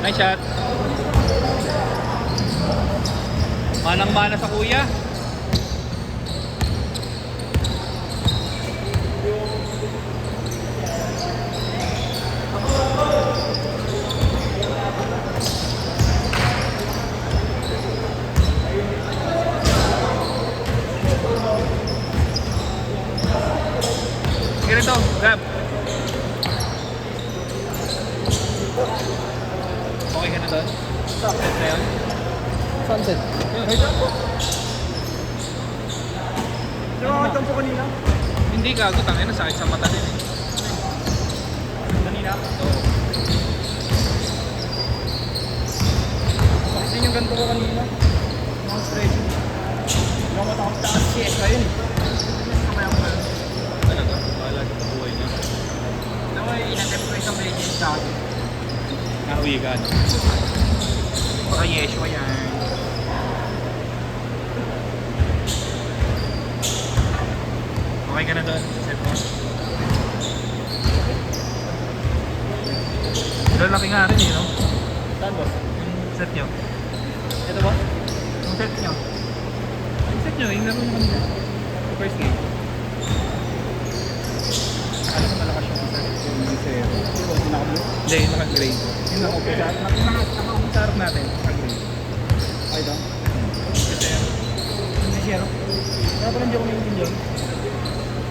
Nice shot. Manang-mana sa kuya. Sige rin to, grab. Okay ka na doon? Sunset na yun? Sunset. Yun, hey, jump po. Di ba jump po kanina? Hindi gago, tangin na sakit sa mata din eh. Kanina? Oo. Kasi yung ganito ko kanina. Mga stretching. Hindi ako matakot sa CS na yun eh. Kamaya ko yun. Talaga, wala sa buhay niya. Alam mo, inattempt ko isang legend sa akin. Nauwi ka, no? Baka Yeshua yan. Okay ka na doon? Set mo? Pero laki nga rin eh, no? Saan boss? Yung set nyo. Ito ba? Yung set nyo. Yung set nyo, yung laro nyo kanina. First game. Alam ko malakas yung isa. Yung zero. Yung nakablue. Hindi, yung naka-grade. Yung naka-umpisa. Naka-umpisa natin, naka-grade. Ay daw. Kasi yan. Yung zero. Kaya pala hindi ako naiintindihan.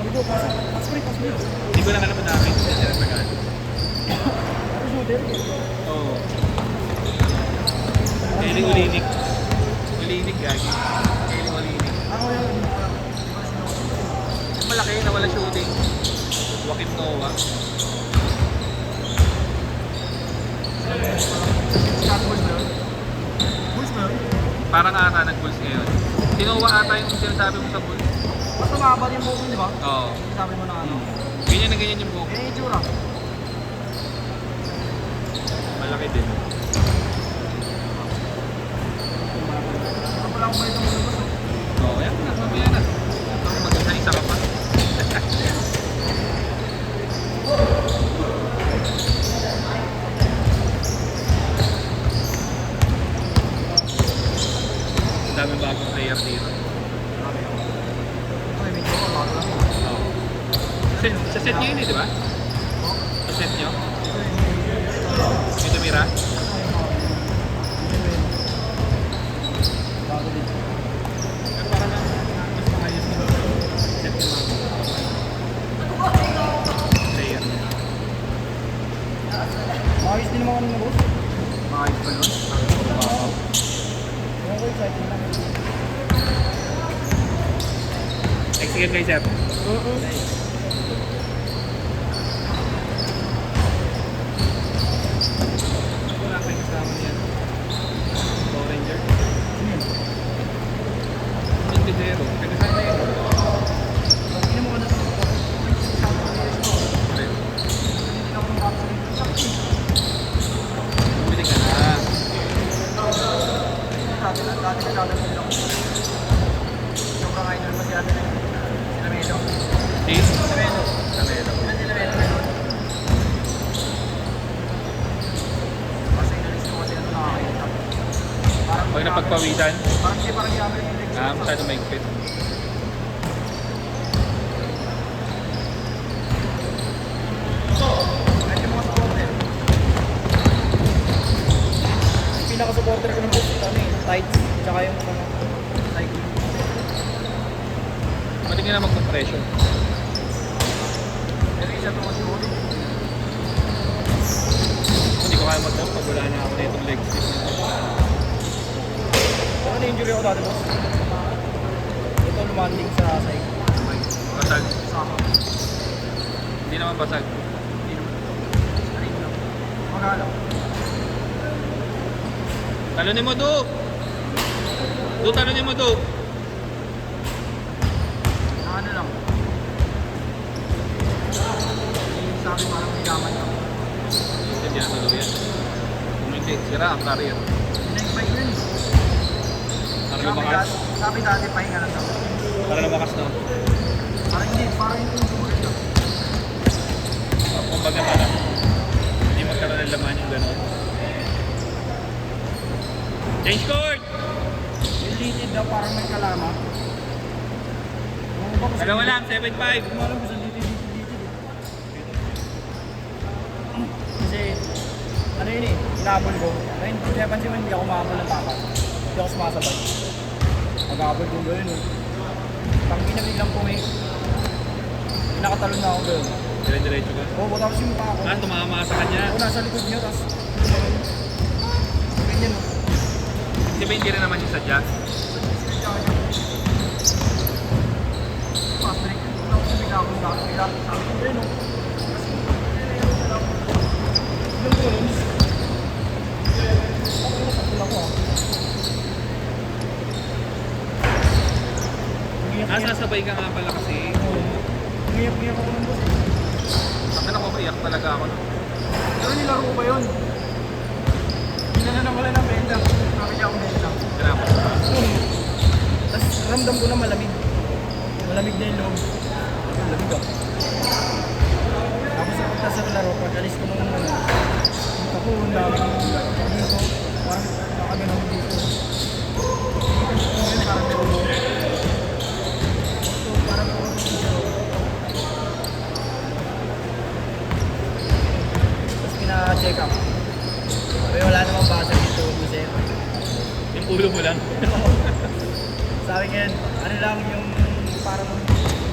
Sabi ko, pass break. Hindi ko lang alam na namin kasi sila tagaan. Ano shooter? Oo. Kailing ulinik. Ulinik, gagi. Kailing ulinik. Ako yun. Malaki na wala shooting. Joaquim Noah. Bulls ba yun? Bulls ba yun? Parang ata nag-bulls ngayon. Tinowa ata yung sinasabi mo sa bulls. Mas tumaba yung buhok mo, di ba? Oo. Sabi mo na ano. Ganyan na ganyan yung buhok. Eh, itsura. Malaki din. Ako pala akong balik ng mga boss. Oo, yan na. Mamaya na. Ito, mag-isa ka pa. Ang dami bagong player dito. Okay, medyo ako. Bago lang. Oo. Sa set nyo yun eh, di ba? Sa set nyo? May tumira? Bago din. Pero para lang mas maayos na set nyo mga player. Maayos din naman kanina, boss. Maayos pa yun? Wow. Ewan ko, exciting lang. Next game guys, sir. Wala kayong kasama niyan. Power Ranger. Yung Bidero. Nagkasama yun. Hindi mo ka na sa mga Correct. hindi na akong kapatid. Bumili ka na. Dati na din ako. Sobrang idol pa si ate na yun. Sila Melo. Si? Sila Melo. Kamelo. Sila Melo. Kasi inalis ko kasi ano nakakita. Parang Pag napagpawisan, parang ginamit yung legs. masyado maigpit. Kahit yung mga supporter. Yung pinaka-supporter ko ng boss, ano eh, tights. Tsaka yung ano, cycle. Pwede nga na mag-compression. Pero isa ito kasi ulit. Hindi ko kaya mag-up pag wala na ako na itong leg stick na ito. Ano na-injury ako dati boss? Ito lumanding sa cycle. Basag. Sama. Hindi naman basag. Hindi naman. Straight lang. Magalaw. Talunin mo, Do! Do, talunin mo, Do! Ano lang. Yung sabi parang nilaman lang. Hindi na tuloy yan. Kung hindi, sira ang career. Nag-bike yun. Para lumakas. Sabi dati pahinga lang daw. Para lumakas, no? Parang hindi, parang yung sumunod lang. Kumbaga para hindi magkaroon ng laman yung gano'n. Change cord! Yung litid daw parang may kalama. Ano ba kung Dalawa lang, 7.5. Hindi mo alam kung saan litid eh. Kasi, ano yun eh, inabol ko. Ngayon, kung napansin mo, hindi ako mahabol ng tapat. Hindi ako sumasabay. Mag-ahabol ko gano'n eh. Pang ginabiglang ko eh. Nakatalon na ako gano'n. Dire-diretso ka. Oo, tapos yung mukha ko. Ah, tumama ka sa kanya. Ako nasa likod niya, tapos ganyan o. Di ba hindi rin naman yung sadya? Fast break. Tapos bigla akong bigla. Sabi ko rin o. Yung turns. Ako yung nasakul ako ah. Ah, sasabay ka nga pala kasi. Ngayak-ngayak ako ng boss. Saka nakapaiyak talaga ako. Pero nilaro ko ba yun? Hindi na wala ng benda. Nakakaya akong benda. Grabe. Tapos ramdam ko na malamig. Malamig na yung loob. Malamig ah. Tapos sa sa laro, pag alis ko nung ako, ang daming dito. Parang nakaganaw dito. Ngayon parang meron mo. So parang ako dito. Tapos pina-check up. Sabi wala namang basa dito. Kasi Yung ulo mo lang. sabi ngayon, ano lang yung parang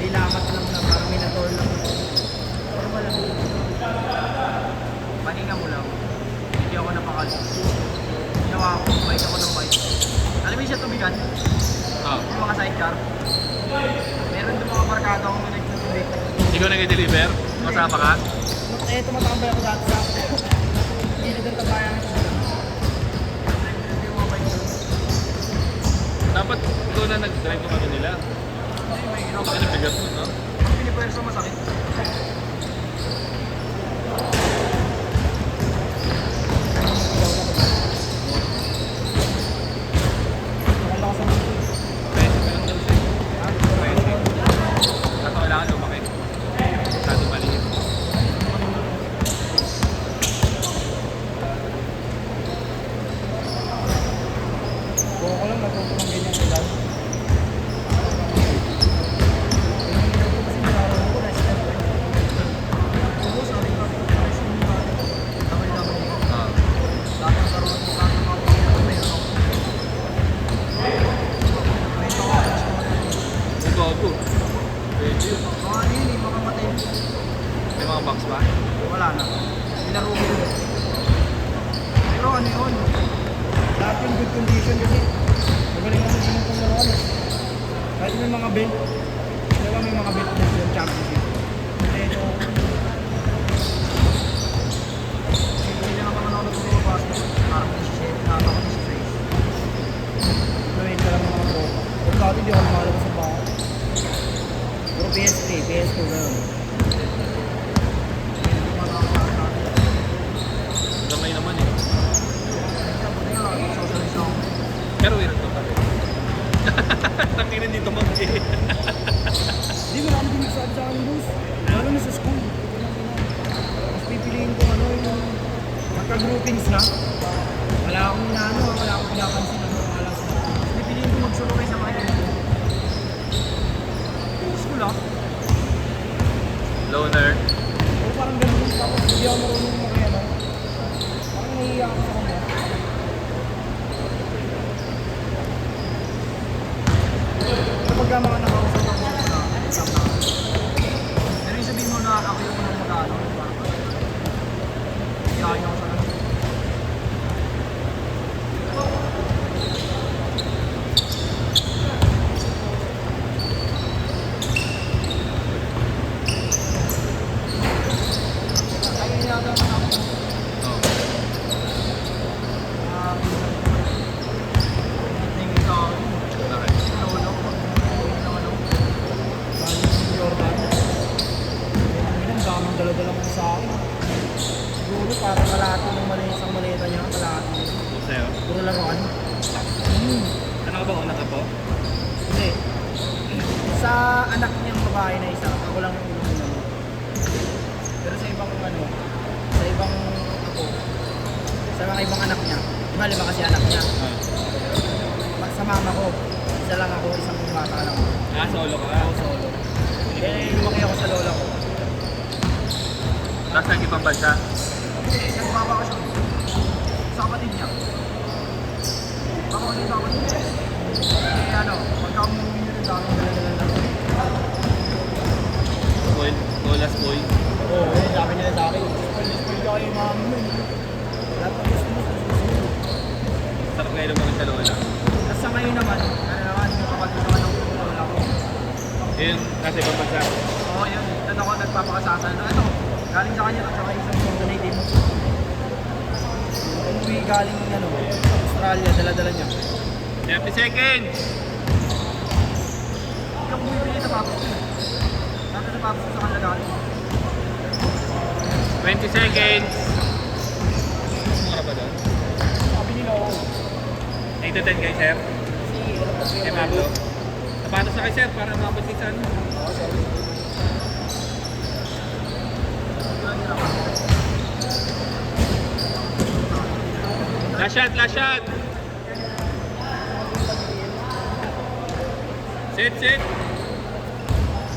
dilamat lang na parang minator lang. Parang wala. Paninga mo lang. Hindi ako napakali. Ginawa ko, bike ako ng bike. Alam mo siya tubigan? Ah. Yung mga sidecar. Meron doon mga barkada akong nag-tubig. Ikaw nag-deliver? Masama ka? Eh, tumatambay ako dati sa gilid ng tabayan. Yung mga bike doon. Dapat ikaw na nag-drive ng ano nila. Hindi, may hirap. Baka nabigat mo, no? Pag pinipwerso masakit. Wala ko sa mundo. Pwede ka lang daw siya. Pwede. Kaso kailangan lumaki. Masyado maliit. Buko ko lang natuto ng ganyan edad. Ah. Ang bago. Pwede yun. May mga box ba? Wala na. Nilaro ko yun. Pero ano yun? Lahat yung good condition kasi magaling naman siya ng laruan eh. Kahit may mga belt. Di ba may mga belt na yung championship? Pero hindi na naman ako nagtuturo basket. Parang 17 na ako 16. Gawin ka lang mga tropa. Kung dati di ako lumalabas sa bahay. Pero PS3, PS2 gano'n. Gamay naman eh. Pero weird to pa rin. Tanginin dito mag-e. Hindi mo namin dinagsabi sa akin, boss. Lalo na sa school. Mas pipiliin ko ano yung magka-groupings na. Wala akong inaano, wala akong pinapansin. Wala akong mas pipiliin ko mag-solo kayo sa mga kaibigan. School ah. Loner. O parang ganun. Tapos hindi ako marunong mag-ano. Parang nahihiya ako sa kanya. Kapag mga nakausap ako na exam na. Pero yung sabihin mo na ako yung unang mag-ano. Iyakin ako sa lahat. Ayun yata ako. Oh. Tingin sa akin. Bakit? Lolo ko. Jordan. Ang daming dala-dala ko sa akin. Siguro parang kalahati ng isang maleta niya. Kalahati. Sa'yo? Puro laruan. Ano ka ba una ka po? Hindi. Sa anak niyang babae na isa, ako lang yung inuunan. Pero sa ibang ano, sa ibang ako, sa mga ibang anak niya, Diba, lima kasi anak niya. Ah. Sa mama ko, isa lang ako, isang bata lang ako. Ah, solo ka. Ako solo. Eh, lumaki ako sa lola ko. Tapos nag-ibang bansa. Eh, nagbabakasyon. Sa kapatid niya. Baka kasi sa kapatid niya. Eh, ano, pagka umuwi nyo rin dami dala-dala lang. Spoil. Lolas boy. Oo, eh, sabi nila sa akin. Spoil ka kayo mami mo. Lahat ng gusto mo. Sarap kayo lumaki sa lola. Tapos sa ngayon naman, ano naman, yung kapatid naman ng lola ko. Yun, nasa ibang bansa. Oo, yun. Doon ako nagpapakasasal. Ito, galing sa kanya at saka isang native. Umuwi galing ano, Australia, dala-dala niya. 30 seconds! Yung bumibili sa papas ko. Sabi sa papas ko sa kanila galing. 20 seconds! Mura ba doon? Sabi nila, oo. 8 to 10 kay sir? Kay Pablo? Sapatos na kay sir para mapasinsan. Last shot, last shot! Sit, sit!